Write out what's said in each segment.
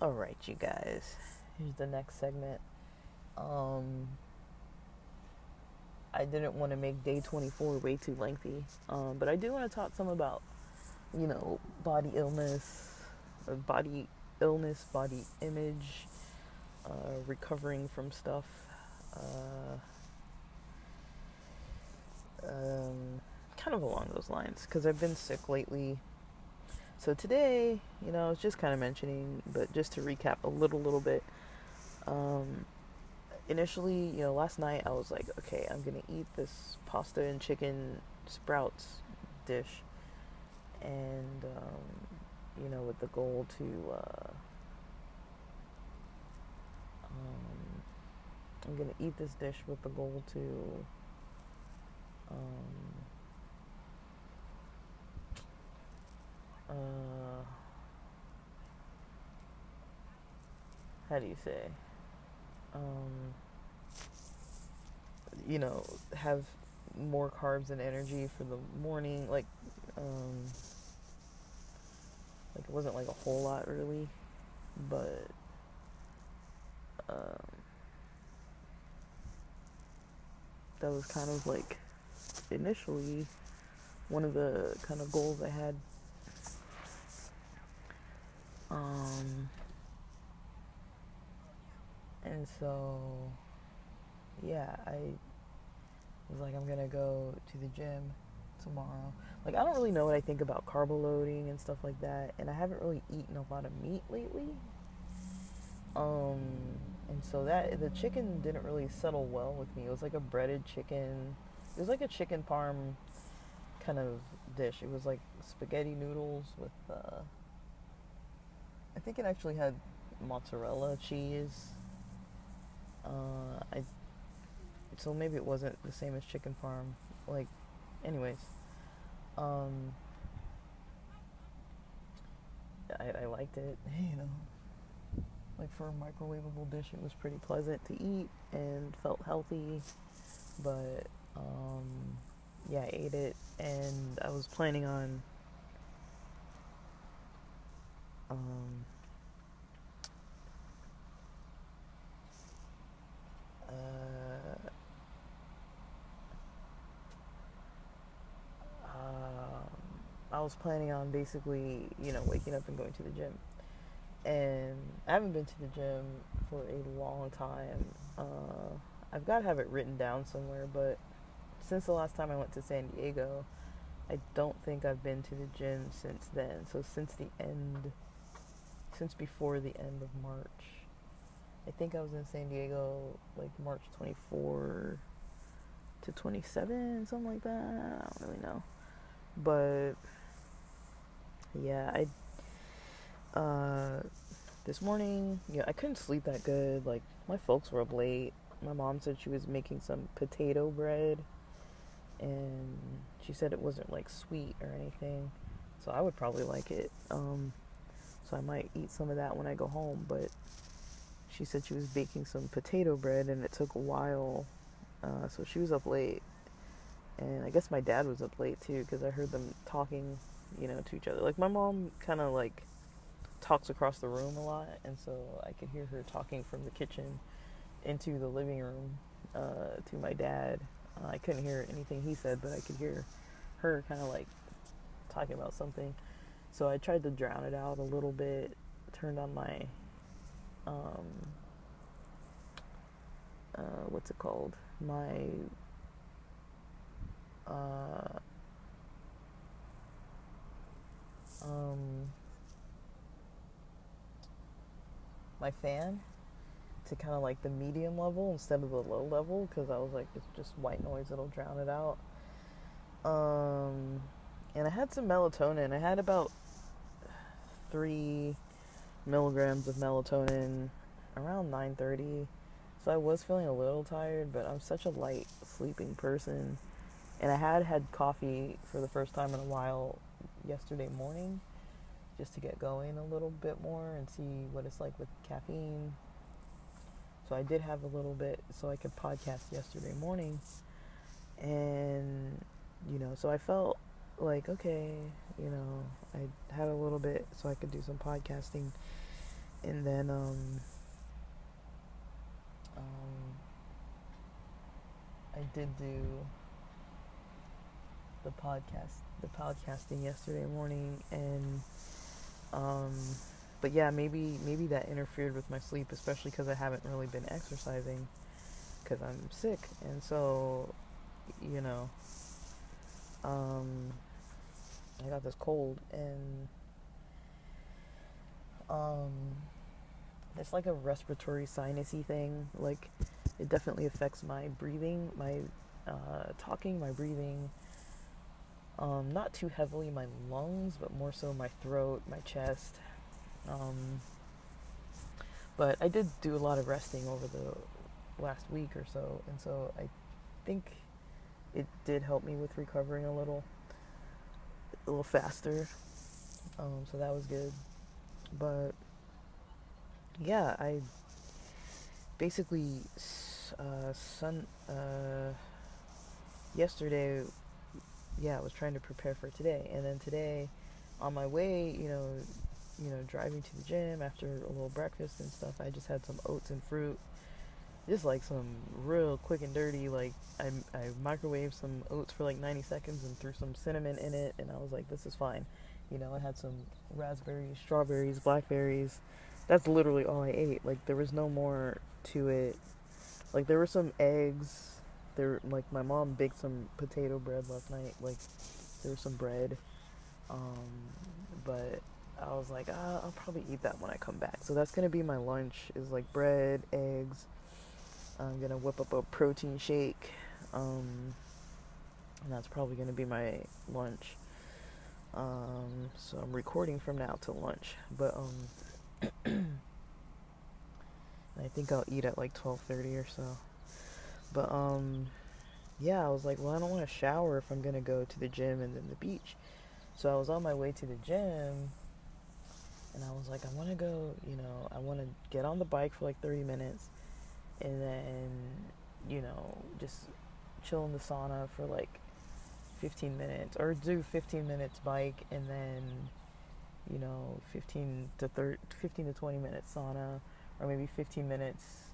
Alright, you guys. Here's the next segment. I didn't want to make day 24 way too lengthy, but I do want to talk some about, body illness, body image, recovering from stuff, uh, kind of along those lines, because I've been sick lately. So today, I was just kind of mentioning, but just to recap a little bit, initially, last night I was like, okay, I'm gonna eat this pasta and chicken sprouts dish, and with the goal to, I'm gonna eat this dish with the goal to, how do you say, have more carbs and energy for the morning, it wasn't like a whole lot really, but that was kind of like initially one of the kind of goals I had. And so, yeah, I was like, I'm gonna go to the gym tomorrow. Like, I don't really know what I think about carb loading and stuff like that, and I haven't really eaten a lot of meat lately. And so the chicken didn't really settle well with me. It was like a breaded chicken. It was like a chicken parm kind of dish. It was like spaghetti noodles with, I think it actually had mozzarella cheese. So maybe it wasn't the same as chicken parm. Like, anyways, I liked it. Like for a microwavable dish, it was pretty pleasant to eat and felt healthy. But yeah, I ate it, and I was planning on I was planning on basically, waking up and going to the gym. And I haven't been to the gym for a long time. I've got to have it written down somewhere, but since the last time I went to San Diego, I don't think I've been to the gym since then. So since before the end of March. I think I was in San Diego like March 24 to 27, something like that. I don't really know. But yeah, this morning, I couldn't sleep that good. Like, my folks were up late. My mom said she was making some potato bread, and she said it wasn't like sweet or anything, so I would probably like it. So I might eat some of that when I go home. But she said she was baking some potato bread, and it took a while. So she was up late, and I guess my dad was up late too, because I heard them talking, to each other. Like, my mom kind of like talks across the room a lot, and so I could hear her talking from the kitchen into the living room to my dad. I couldn't hear anything he said, but I could hear her kind of like talking about something. So I tried to drown it out a little bit, turned on my what's it called, my fan to kind of like the medium level instead of the low level, because I was like, it's just white noise, it'll drown it out. And I had some melatonin. I had about 3 milligrams of melatonin around 9:30. So I was feeling a little tired, but I'm such a light sleeping person. And I had coffee for the first time in a while yesterday morning, just to get going a little bit more and see what it's like with caffeine. So I did have a little bit so I could podcast yesterday morning. And, so I felt like, okay, I had a little bit so I could do some podcasting. And then, I did do the podcasting yesterday morning, and, but yeah, maybe that interfered with my sleep, especially because I haven't really been exercising because I'm sick. And so, you know, I got this cold, and um, it's like a respiratory sinusy thing. Like, it definitely affects my breathing, my talking, my breathing. Not too heavily my lungs, but more so my throat, my chest. Um, but I did do a lot of resting over the last week or so, and so I think it did help me with recovering a little faster. So that was good. But yeah, I basically yesterday, yeah, I was trying to prepare for today, and then today, on my way, driving to the gym after a little breakfast and stuff, I just had some oats and fruit, just like some real quick and dirty. Like, I microwaved some oats for like 90 seconds and threw some cinnamon in it, and I was like, this is fine. I had some raspberries, strawberries, blackberries. That's literally all I ate. Like, there was no more to it. Like, there were some eggs. Like, my mom baked some potato bread last night. Like, there was some bread. But I was like, I'll probably eat that when I come back. So that's gonna be my lunch, is like bread, eggs. I'm gonna whip up a protein shake. And that's probably gonna be my lunch. So I'm recording from now till lunch. But I think I'll eat at like 12:30 or so. But yeah, I was like, well, I don't want to shower if I'm gonna go to the gym and then the beach. So I was on my way to the gym, and I was like, I want to go, I want to get on the bike for like 30 minutes, and then, just chill in the sauna for like 15 minutes, or do 15 minutes bike, and then, 15 to 20 minutes sauna, or maybe 15 minutes,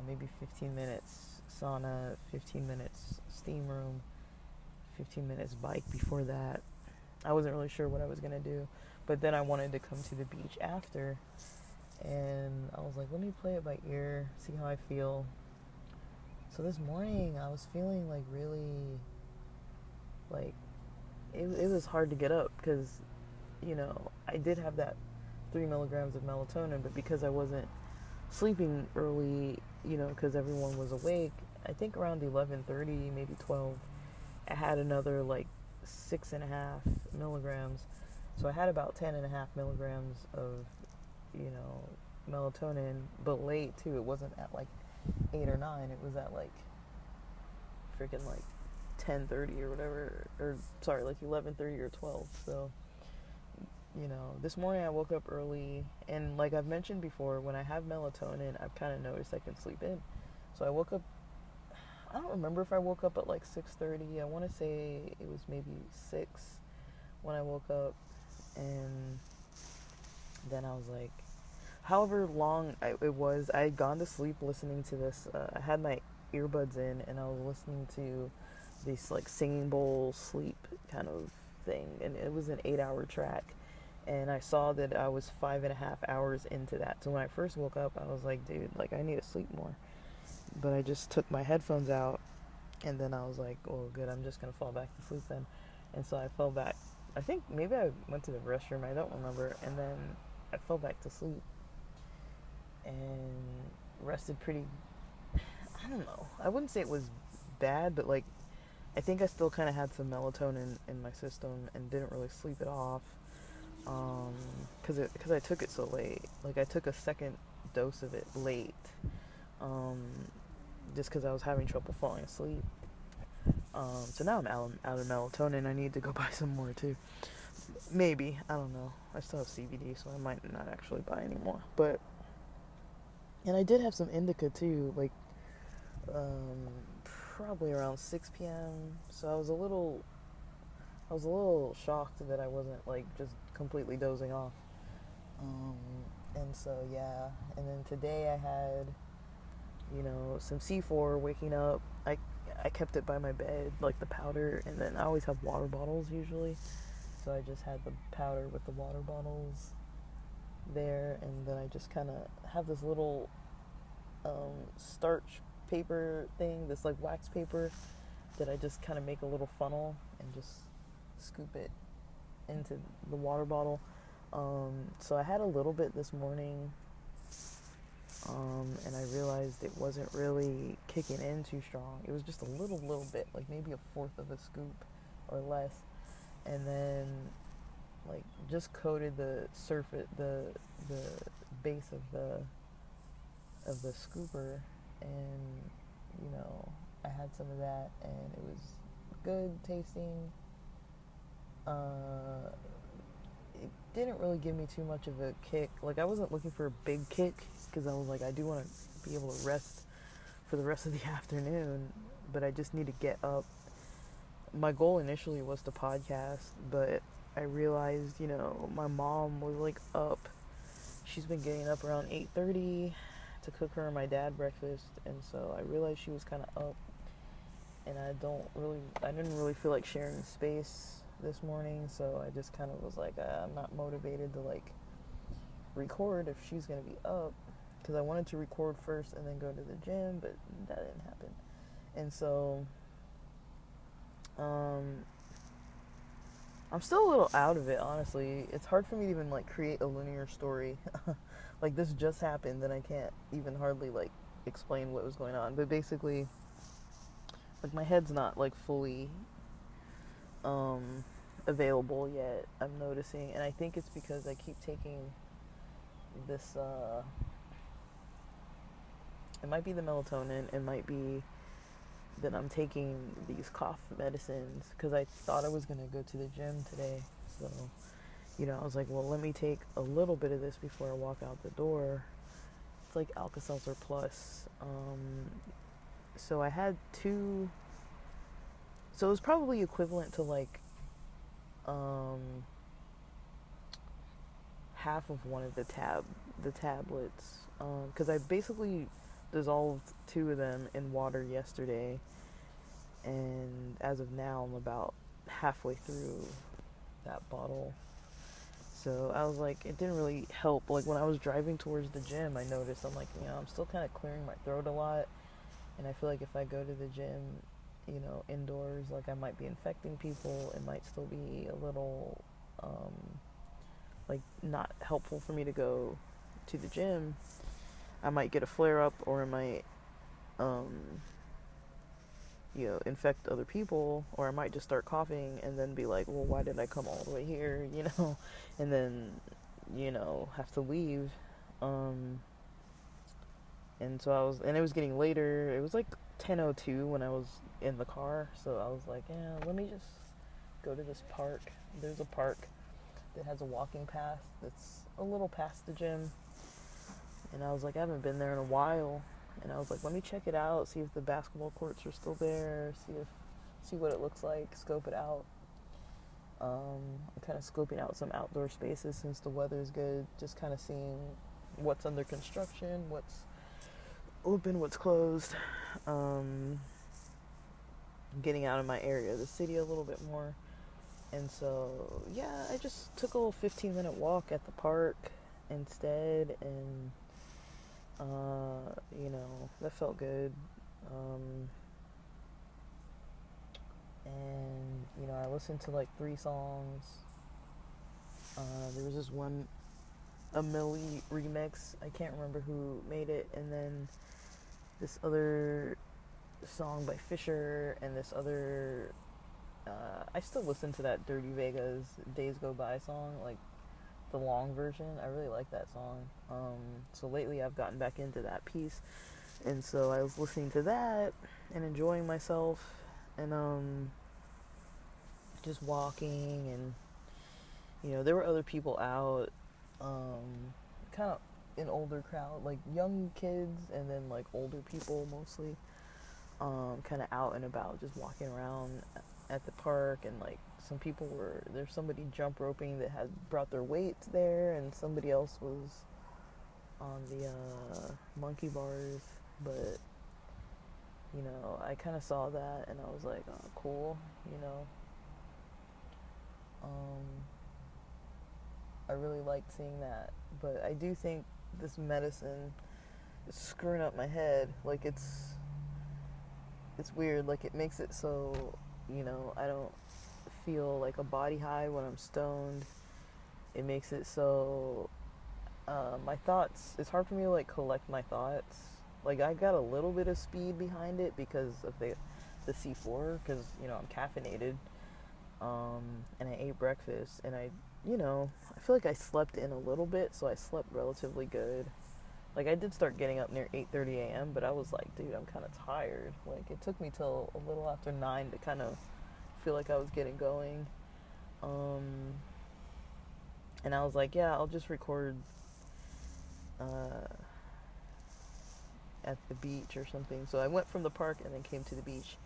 maybe 15 minutes sauna, 15 minutes steam room, 15 minutes bike before that. I wasn't really sure what I was going to do, but then I wanted to come to the beach after, and I was like, let me play it by ear, see how I feel. So this morning I was feeling like really, like, it was hard to get up because, I did have that 3 milligrams of melatonin, but because I wasn't sleeping early, because everyone was awake, I think around 11:30, maybe 12, I had another like 6.5 milligrams. So I had about 10.5 milligrams of, melatonin, but late too. It wasn't at like 8 or 9. It was at like freaking like 10:30 or whatever, or sorry, like 11:30 or 12. So, this morning I woke up early, and like I've mentioned before, when I have melatonin, I've kind of noticed I can sleep in. So I woke up, I don't remember if I woke up at like 6:30. I want to say it was maybe 6 when I woke up, and then I was like, however long it was, I had gone to sleep listening to this. I had my earbuds in, and I was listening to this like singing bowl sleep kind of thing, and it was an 8-hour track. And I saw that I was 5.5 hours into that. So when I first woke up, I was like, dude, like, I need to sleep more. But I just took my headphones out, and then I was like, oh, good, I'm just going to fall back to sleep then. And so I fell back. I think maybe I went to the restroom, I don't remember. And then I fell back to sleep and rested pretty, I don't know. I wouldn't say it was bad, but like, I think I still kind of had some melatonin in my system and didn't really sleep it off. Because I took it so late. Like, I took a second dose of it late, just because I was having trouble falling asleep. So now I'm out of melatonin. I need to go buy some more too. Maybe, I don't know. I still have CBD, so I might not actually buy anymore. But and I did have some indica too, like um, probably around 6 p.m. So I was a little shocked that I wasn't like just completely dozing off. Um, and so yeah, and then today I had, some C4 waking up. I kept it by my bed, like the powder, and then I always have water bottles usually. So I just had the powder with the water bottles there, and then I just kind of have this little starch paper thing, this like wax paper that I just kind of make a little funnel and just scoop it into the water bottle. So I had a little bit this morning, and I realized it wasn't really kicking in too strong. It was just a little bit, like maybe a fourth of a scoop or less, and then like just coated the surface, the base of the scooper, and I had some of that, and it was good tasting. It didn't really give me too much of a kick. Like, I wasn't looking for a big kick because I was like, I do want to be able to rest for the rest of the afternoon, but I just need to get up. My goal initially was to podcast, but I realized, my mom was like up. She's been getting up around 8:30 to cook her and my dad breakfast, and so I realized she was kind of up, and I didn't really feel like sharing space this morning, so I just kind of was like, I'm not motivated to like record if she's gonna be up, because I wanted to record first and then go to the gym, but that didn't happen. And so I'm still a little out of it, honestly. It's hard for me to even like create a linear story. Like, this just happened, and I can't even hardly like explain what was going on. But basically, like, my head's not like fully available yet, I'm noticing, and I think it's because I keep taking this it might be the melatonin, it might be that I'm taking these cough medicines, because I thought I was going to go to the gym today. So I was like, well, let me take a little bit of this before I walk out the door. It's like Alka-Seltzer Plus. So I had two. So it was probably equivalent to like half of one of the tablets. Because I basically dissolved two of them in water yesterday, and as of now I'm about halfway through that bottle. So I was like, it didn't really help. Like, when I was driving towards the gym, I noticed, I'm like, I'm still kind of clearing my throat a lot, and I feel like if I go to the gym, indoors, like, I might be infecting people. It might still be a little like, not helpful for me to go to the gym. I might get a flare up, or I might infect other people, or I might just start coughing and then be like, well, why did I come all the way here, and then, have to leave. And so and it was getting later. It was like 10:02 when I was in the car, so I was like, yeah, let me just go to this park. There's a park that has a walking path that's a little past the gym, and I was like, I haven't been there in a while, and I was like, let me check it out, see if the basketball courts are still there, see what it looks like, scope it out. I'm kind of scoping out some outdoor spaces since the weather's good, just kind of seeing what's under construction, what's open, what's closed, getting out of my area of the city a little bit more. And so, yeah, I just took a little 15-minute walk at the park instead, and that felt good. And I listened to like 3 songs. There was this one, a Millie remix, I can't remember who made it, and then this other song by Fisher, and this other I still listen to that Dirty Vegas Days Go By song, like the long version. I really like that song. So lately I've gotten back into that piece, and so I was listening to that and enjoying myself, and just walking, and There were other people out, kind of an older crowd, like young kids and then like older people mostly, kind of out and about, just walking around at the park. And like some people there's somebody jump roping that had brought their weights there, and somebody else was on the monkey bars. But I kind of saw that and I was like, oh, cool. um, I really liked seeing that. But I do think this medicine is screwing up my head. Like it's weird. Like it makes it so I don't feel like a body high when I'm stoned. It makes it so my thoughts. It's hard for me to like collect my thoughts. Like I got a little bit of speed behind it because of the C4, because I'm caffeinated, and I ate breakfast, and I feel like I slept in a little bit, so I slept relatively good. Like I did start getting up near 8:30 a.m., but I was like, dude, I'm kind of tired. Like it took me till a little after 9 to kind of feel like I was getting going. And I was like, yeah, I'll just record at the beach or something. So I went from the park and then came to the beach.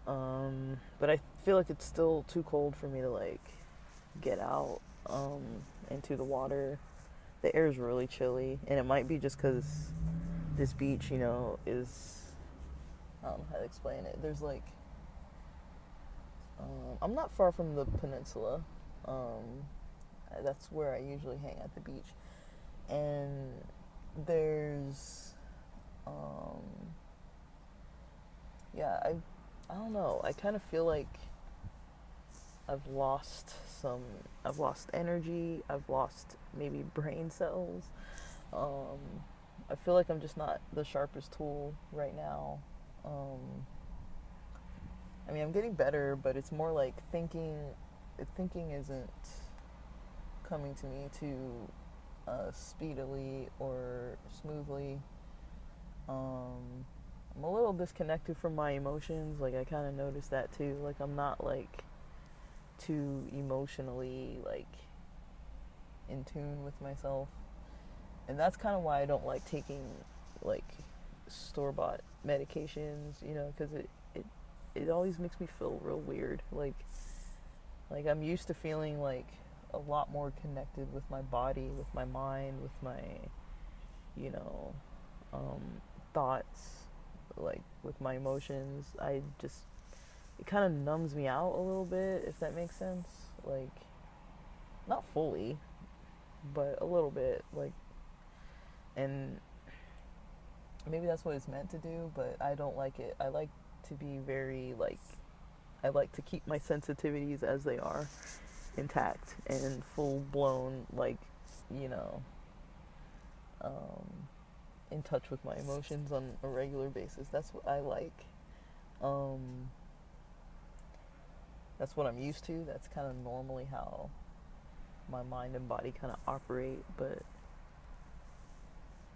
But I feel like it's still too cold for me to like get out into the water. The air is really chilly, and it might be just because this beach, is, I don't know how to explain it. There's like, I'm not far from the peninsula. That's where I usually hang at the beach, and there's, yeah, I don't know. I kind of feel like I've lost energy. I've lost maybe brain cells. I feel like I'm just not the sharpest tool right now. I mean, I'm getting better, but it's more like thinking isn't coming to me too speedily or smoothly. I'm a little disconnected from my emotions. Like I kind of noticed that too. Like I'm not like too emotionally like in tune with myself, and that's kind of why I don't like taking like store-bought medications, because it always makes me feel real weird. Like I'm used to feeling like a lot more connected with my body, with my mind, with my you know thoughts, like with my emotions. It kind of numbs me out a little bit, if that makes sense. Like, not fully, but a little bit. Like, and maybe that's what it's meant to do, but I don't like it. I like to be very, like, I like to keep my sensitivities as they are, intact and full blown, like, you know, in touch with my emotions on a regular basis. That's what I like. That's what I'm used to. That's kind of normally how my mind and body kind of operate. But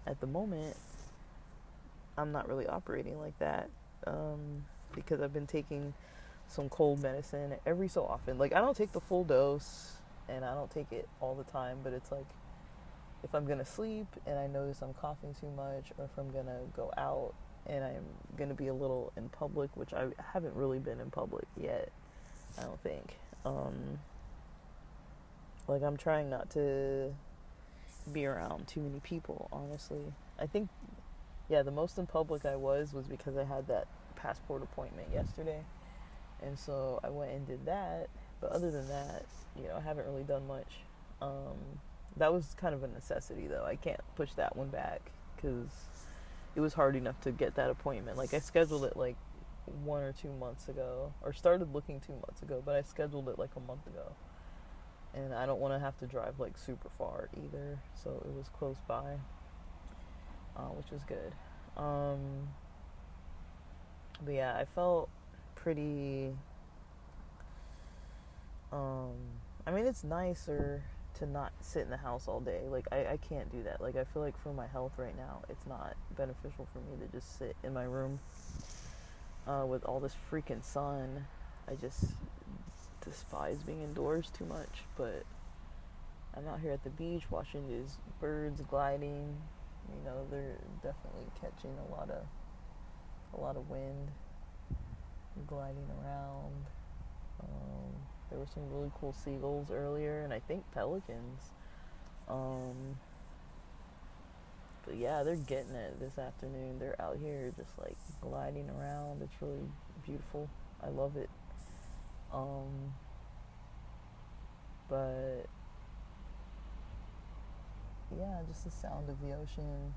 at the moment, I'm not really operating like that, because I've been taking some cold medicine every so often. Like, I don't take the full dose, and I don't take it all the time, but it's like, if I'm going to sleep and I notice I'm coughing too much, or if I'm going to go out and I'm going to be a little in public, which I haven't really been in public yet, I don't think. Like, I'm trying not to be around too many people, honestly. I think, yeah, the most in public I was because I had that passport appointment yesterday. And so I went and did that. But other than that, I haven't really done much. That was kind of a necessity, though. I can't push that one back because it was hard enough to get that appointment. Like, I scheduled it like 1 or 2 months ago, or started looking 2 months ago, but I scheduled it like a month ago. And I don't want to have to drive like super far either, so it was close by, which was good. But yeah, I felt pretty, I mean, it's nicer to not sit in the house all day. Like, I can't do that. Like, I feel like for my health right now, it's not beneficial for me to just sit in my room with all this freaking sun. I just despise being indoors too much. But I'm out here at the beach watching these birds gliding. You know, they're definitely catching a lot of wind, gliding around. There were some really cool seagulls earlier, and I think pelicans. But yeah, they're getting it this afternoon. They're out here just like gliding around. It's really beautiful. I love it. But yeah, just the sound of the ocean.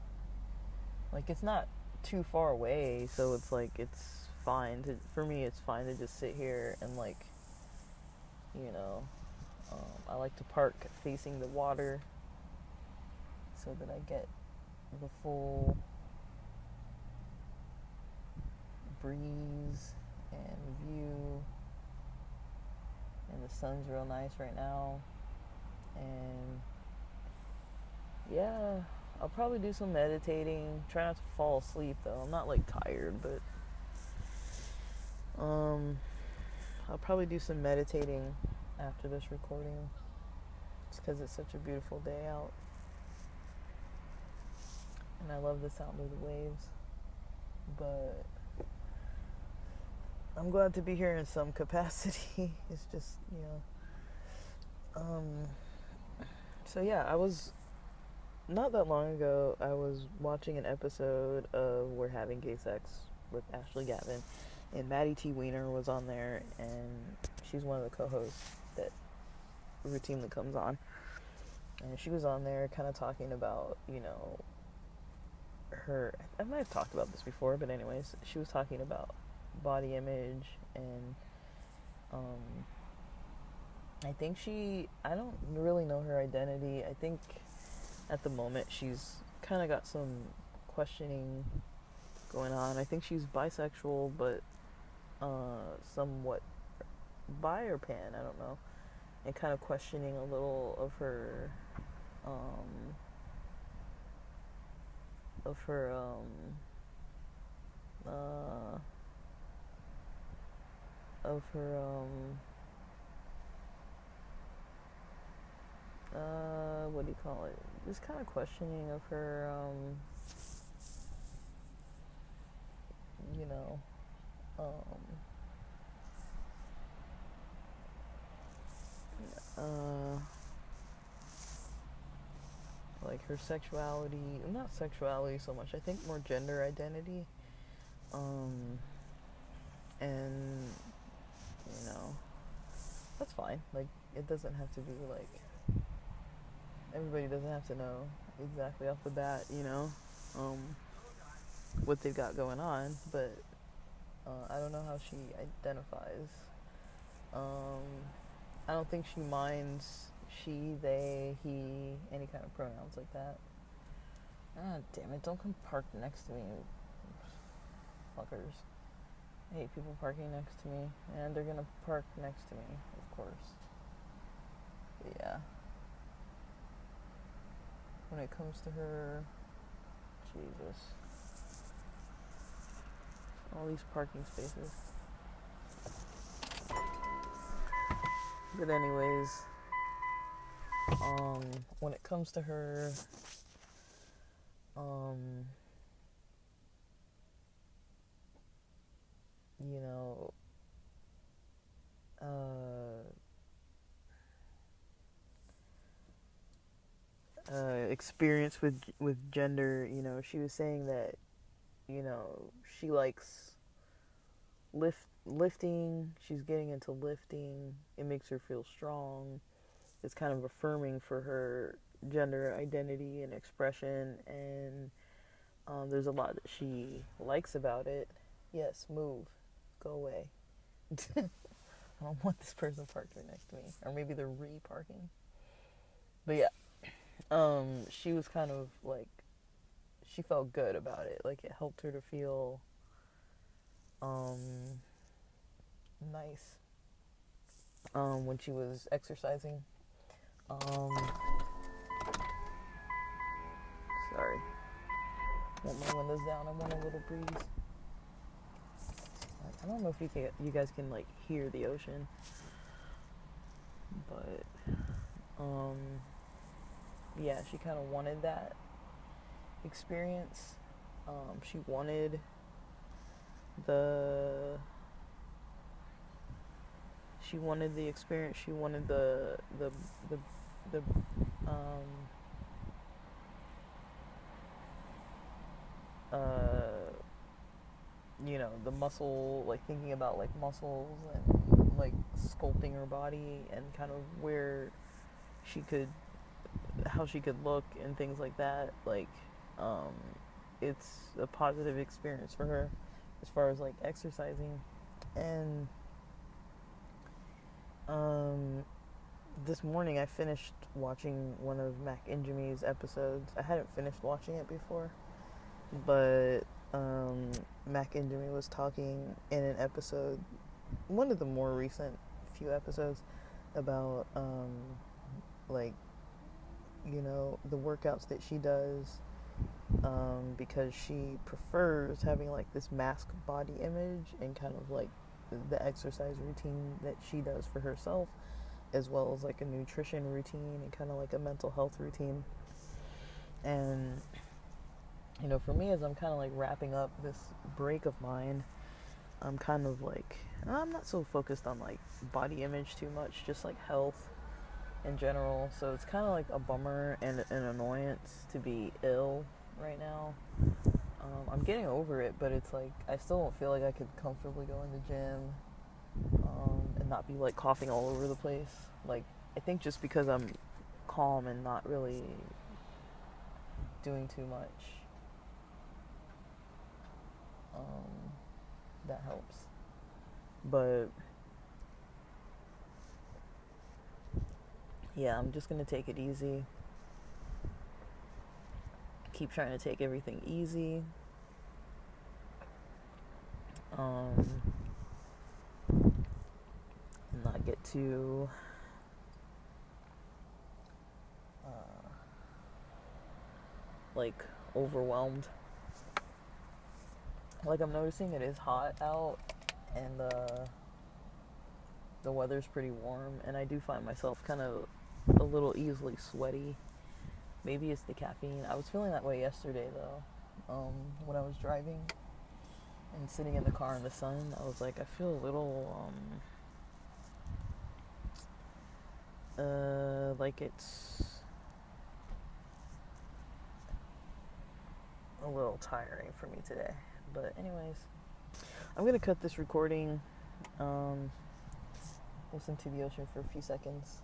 Like, it's not too far away, so it's like it's fine to, for me it's fine to just sit here and like, you know, I like to park facing the water so that I get the full breeze and view, and the sun's real nice right now. And yeah, I'll probably do some meditating. Try not to fall asleep though. I'm not like tired, but I'll probably do some meditating after this recording. It's because it's such a beautiful day out, and I love the sound of the waves. But I'm glad to be here in some capacity. It's just, you know. So yeah, I was, not that long ago, I was watching an episode of We're Having Gay Sex with Ashley Gavin, and Maddie T Wiener was on there, and she's one of the co-hosts that routinely comes on. And she was on there kind of talking about, you know, her, I might have talked about this before, but anyways, she was talking about body image, and I think I don't really know her identity. I think at the moment she's kind of got some questioning going on. I think she's bisexual, but somewhat bi or pan, I don't know, and kind of questioning a little of her what do you call it? Just kind of questioning of her, you know, like her sexuality, not sexuality so much, I think more gender identity, and, you know, that's fine. Like, it doesn't have to be like, everybody doesn't have to know exactly off the bat, you know, what they've got going on, but I don't know how she identifies. I don't think she minds she, they, he, any kind of pronouns like that. Ah, damn it, don't come park next to me, fuckers. I hate people parking next to me, and they're gonna park next to me, of course. But yeah. When it comes to her, Jesus. All these parking spaces. But anyways, when it comes to her, you know, experience with gender, you know, she was saying that, you know, she likes lifting, she's getting into lifting, it makes her feel strong, it's kind of affirming for her gender identity and expression, and there's a lot that she likes about it. Yes, move, go away. I don't want this person parked right next to me, or maybe they're re-parking. But yeah, she was kind of like, she felt good about it, like it helped her to feel nice when she was exercising. Sorry, I want my windows down, I want a little breeze. I don't know if you guys can like hear the ocean, but yeah, she kind of wanted that experience. She wanted the experience. She wanted the um uh the muscle, like thinking about like muscles and like sculpting her body and kind of where she could how she could look and things like that. Like um it's a positive experience for her as far as like exercising. And um this morning I finished watching one of Makingemi's episodes. I hadn't finished watching it before, but Makingemi was talking in an episode, one of the more recent few episodes, about like the workouts that she does, because she prefers having like this Masc body image, and kind of like the exercise routine that she does for herself, as well as like a nutrition routine and kind of like a mental health routine. And for me, as I'm kind of like wrapping up this break of mine, I'm kind of like, I'm not so focused on like body image too much, just like health in general. So it's kind of like a bummer and an annoyance to be ill right now. I'm getting over it, but it's like I still don't feel like I could comfortably go in the gym, and not be like coughing all over the place. Like, I think just because I'm calm and not really doing too much, that helps. But yeah, I'm just gonna take it easy. Keep trying to take everything easy. Not get too like overwhelmed. Like, I'm noticing it is hot out, and the weather's pretty warm, and I do find myself kind of a little easily sweaty. Maybe it's the caffeine. I was feeling that way yesterday though, when I was driving and sitting in the car in the sun. I was like, I feel a little like it's a little tiring for me today. But anyways, I'm gonna cut this recording, listen to the ocean for a few seconds,